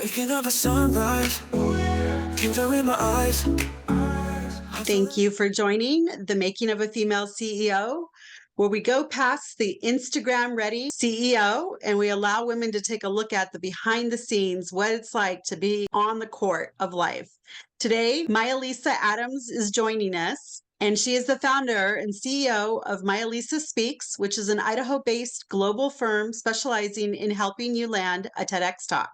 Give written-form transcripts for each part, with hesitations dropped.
Waking up at sunrise, tears in my eyes. Thank you for joining The Making of a Female CEO, where we go past the Instagram ready CEO and we allow women to take a look at the behind the scenes, what it's like to be on the court of life. Today, Maija-Liisa Adams is joining us, and she is the founder and CEO of Maija-Liisa Speaks, which is an Idaho-based global firm specializing in helping you land a TEDx Talk.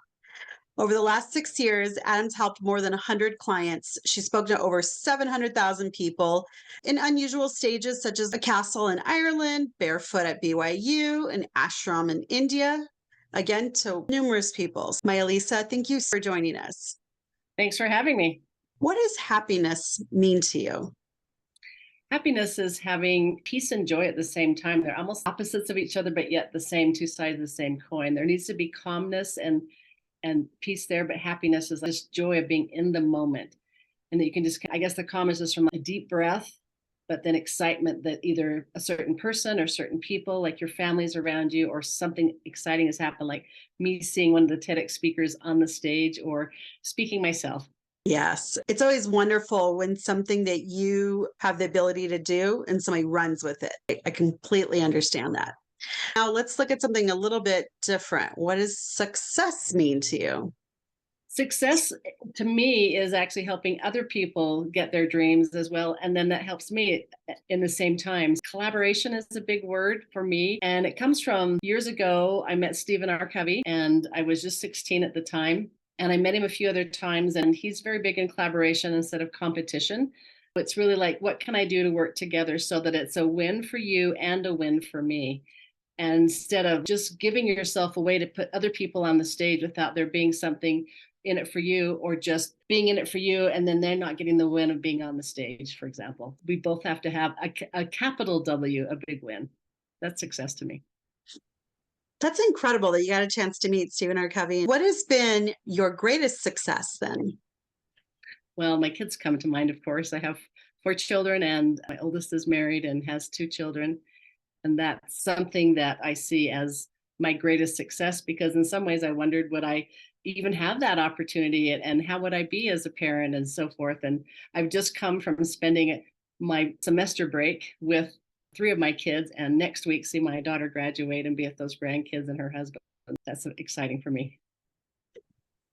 Over the last 6 years, Adams helped more than 100 clients. She's spoken to over 700,000 people in unusual stages such as a castle in Ireland, barefoot at BYU, and Ashram in India, again, to numerous people. Maija-Liisa, thank you for joining us. Thanks for having me. What does happiness mean to you? Happiness is having peace and joy at the same time. They're almost opposites of each other, but yet the same, two sides of the same coin. There needs to be calmness and peace there, but happiness is this joy of being in the moment. And that you can just, I guess the calmness is from a deep breath, but then excitement that either a certain person or certain people, like your family's around you, or something exciting has happened, like me seeing one of the TEDx speakers on the stage or speaking myself. Yes, it's always wonderful when something that you have the ability to do and somebody runs with it. I completely understand that. Now let's look at something a little bit different. What does success mean to you? Success to me is actually helping other people get their dreams as well. And then that helps me in the same time. Collaboration is a big word for me. And it comes from years ago. I met Stephen R Covey and I was just 16 at the time. And I met him a few other times, and he's very big in collaboration instead of competition. It's really like, what can I do to work together so that it's a win for you and a win for me? And instead of just giving yourself away to put other people on the stage without there being something in it for you, or just being in it for you and then they're not getting the win of being on the stage, for example. We both have to have a capital W, a big win. That's success to me. That's incredible that you got a chance to meet Stephen R Covey. What has been your greatest success then? Well, my kids come to mind, of course. I have 4 children and my oldest is married and has 2 children. And that's something that I see as my greatest success, because in some ways I wondered, would I even have that opportunity and how would I be as a parent and so forth. And I've just come from spending my semester break with 3 of my kids, and next week see my daughter graduate and be with those grandkids and her husband. That's exciting for me.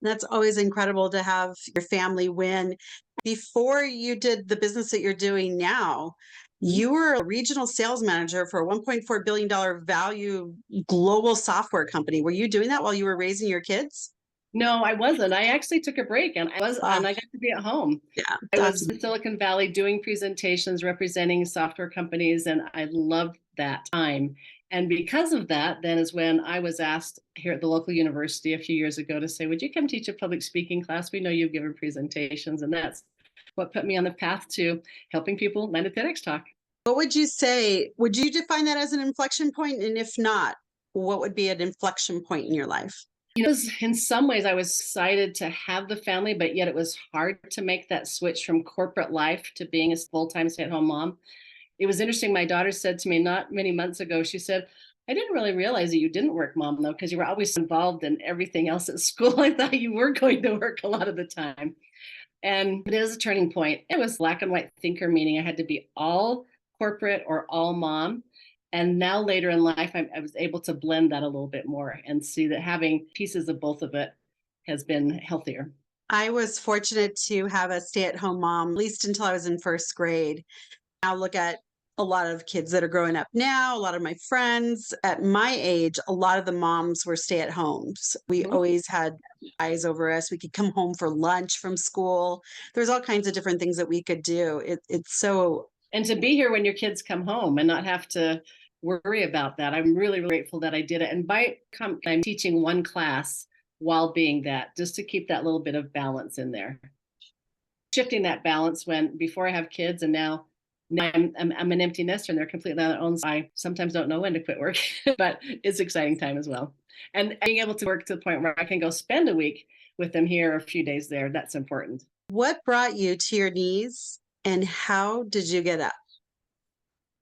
That's always incredible to have your family win. Before you did the business that you're doing now, you were a regional sales manager for a $1.4 billion value global software company. Were you doing that while you were raising your kids? No, I wasn't. I actually took a break and I got to be at home. Yeah, I was in Silicon Valley doing presentations, representing software companies, and I loved that time. And because of that, then is when I was asked here at the local university a few years ago to say, would you come teach a public speaking class? We know you've given presentations, and that's what put me on the path to helping people land a TEDx Talk. What would you say? Would you define that as an inflection point? And if not, what would be an inflection point in your life? In some ways, I was excited to have the family, but yet it was hard to make that switch from corporate life to being a full-time stay-at-home mom. It was interesting. My daughter said to me not many months ago, she said, I didn't really realize that you didn't work, Mom, though, because you were always involved in everything else at school. I thought you were going to work a lot of the time. And it is a turning point. It was black and white thinker, meaning I had to be all corporate or all mom. And now later in life, I was able to blend that a little bit more and see that having pieces of both of it has been healthier. I was fortunate to have a stay-at-home mom, at least until I was in first grade. Now look at a lot of kids that are growing up now, a lot of my friends at my age, a lot of the moms were stay-at-homes. We always had eyes over us. We could come home for lunch from school. There's all kinds of different things that we could do. It's so... And to be here when your kids come home and not have to worry about that. I'm really, really grateful that I did it. And I'm teaching one class while being that, just to keep that little bit of balance in there. Shifting that balance when before I have kids, and now I'm an empty nester and they're completely on their own. So I sometimes don't know when to quit work, but it's an exciting time as well. And being able to work to the point where I can go spend a week with them here or a few days there, that's important. What brought you to your knees and how did you get up?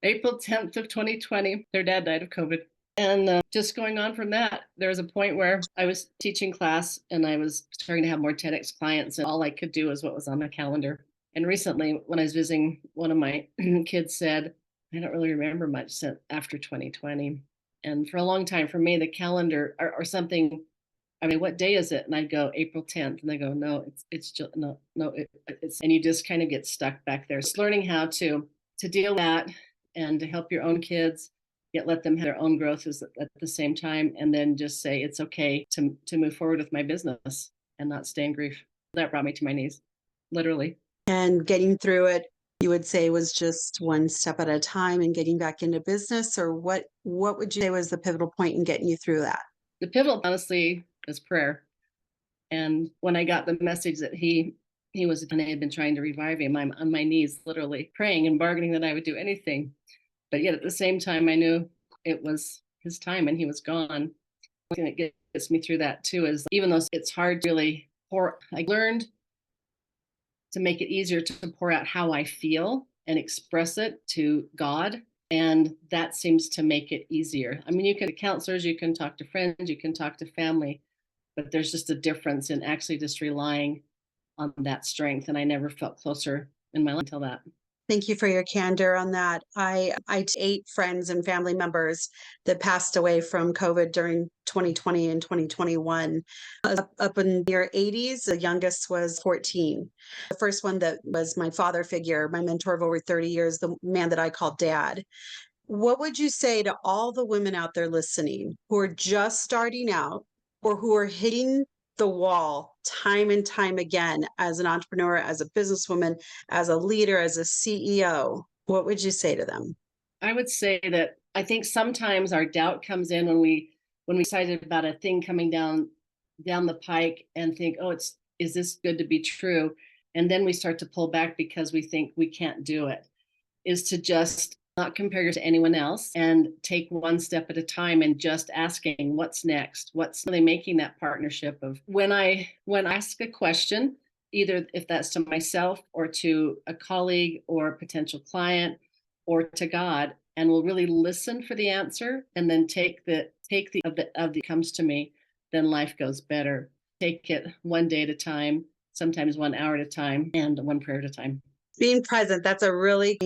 April 10th of 2020, their dad died of COVID. And just going on from that, There was a point where I was teaching class and I was starting to have more TEDx clients, and all I could do is what was on my calendar. And recently, when I was visiting, one of my kids said, I don't really remember much since after 2020. And for a long time, for me, the calendar or something, I mean, what day is it? And I'd go April 10th. And they go, no, it's just, no, it's, and you just kind of get stuck back there. It's learning how to deal with that and to help your own kids, yet let them have their own growth at the same time. And then just say, it's okay to move forward with my business and not stay in grief. That brought me to my knees, literally. And getting through it, you would say, was just one step at a time and getting back into business? Or what would you say was the pivotal point in getting you through that? The pivotal, honestly, is prayer. And when I got the message that he was, and I had been trying to revive him, I'm on my knees, literally praying and bargaining that I would do anything. But yet at the same time, I knew it was his time and he was gone. One thing that gets me through that too is, even though it's hard to really pour, I learned to make it easier to pour out how I feel and express it to God. And that seems to make it easier. I mean, you can counselors, you can talk to friends, you can talk to family, but there's just a difference in actually just relying on that strength. And I never felt closer in my life until that. Thank you for your candor on that. I 8 friends and family members that passed away from COVID during 2020 and 2021. Up in their 80s, the youngest was 14. The first one that was my father figure, my mentor of over 30 years, the man that I called dad. What would you say to all the women out there listening who are just starting out or who are hitting the wall time and time again as an entrepreneur, as a businesswoman, as a leader, as a CEO? What would you say to them? I would say that I think sometimes our doubt comes in when we excited about a thing coming down the pike and think, oh, is this good to be true? And then we start to pull back because we think we can't do it. Is to just not compare you to anyone else and take one step at a time and just asking what's next, what's really making that partnership of when I ask a question, either if that's to myself or to a colleague or a potential client or to God, and will really listen for the answer and then take the comes to me, then life goes better. Take it one day at a time, sometimes 1 hour at a time, and one prayer at a time. Being present, that's a really,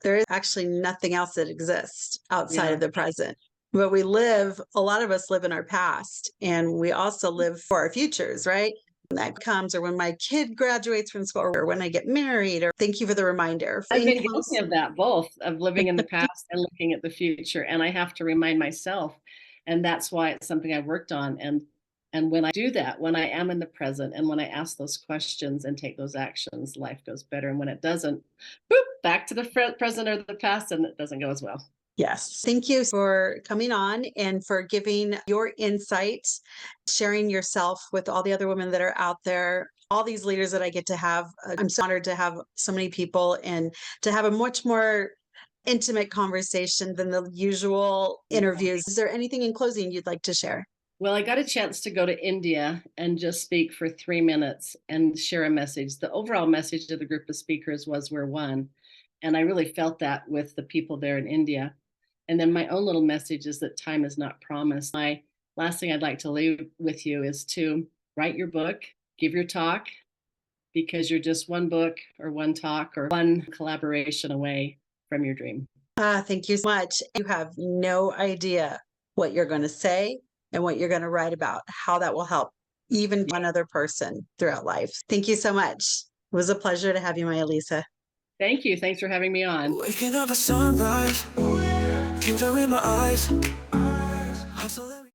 there is actually nothing else that exists outside of the present. But a lot of us live in our past, and we also live for our futures, right? When that comes, or when my kid graduates from school, or when I get married, or thank you for the reminder. I've been guilty of that, both of living in the past and looking at the future. And I have to remind myself. And that's why it's something I've worked on. And when I do that, when I am in the present and when I ask those questions and take those actions, life goes better. And when it doesn't, boop, back to the present or the past, and it doesn't go as well. Yes. Thank you for coming on and for giving your insights, sharing yourself with all the other women that are out there, all these leaders that I get to have. I'm so honored to have so many people and to have a much more intimate conversation than the usual interviews. Is there anything in closing you'd like to share? Well, I got a chance to go to India and just speak for 3 minutes and share a message. The overall message of the group of speakers was we're one. And I really felt that with the people there in India. And then my own little message is that time is not promised. My last thing I'd like to leave with you is to write your book, give your talk, because you're just one book or one talk or one collaboration away from your dream. Thank you so much. You have no idea what you're going to say and what you're going to write about, how that will help even one other person throughout life. Thank you so much. It was a pleasure to have you, Maija-Liisa. Thank you. Thanks for having me on. Waking up a sunrise, tears are in my eyes.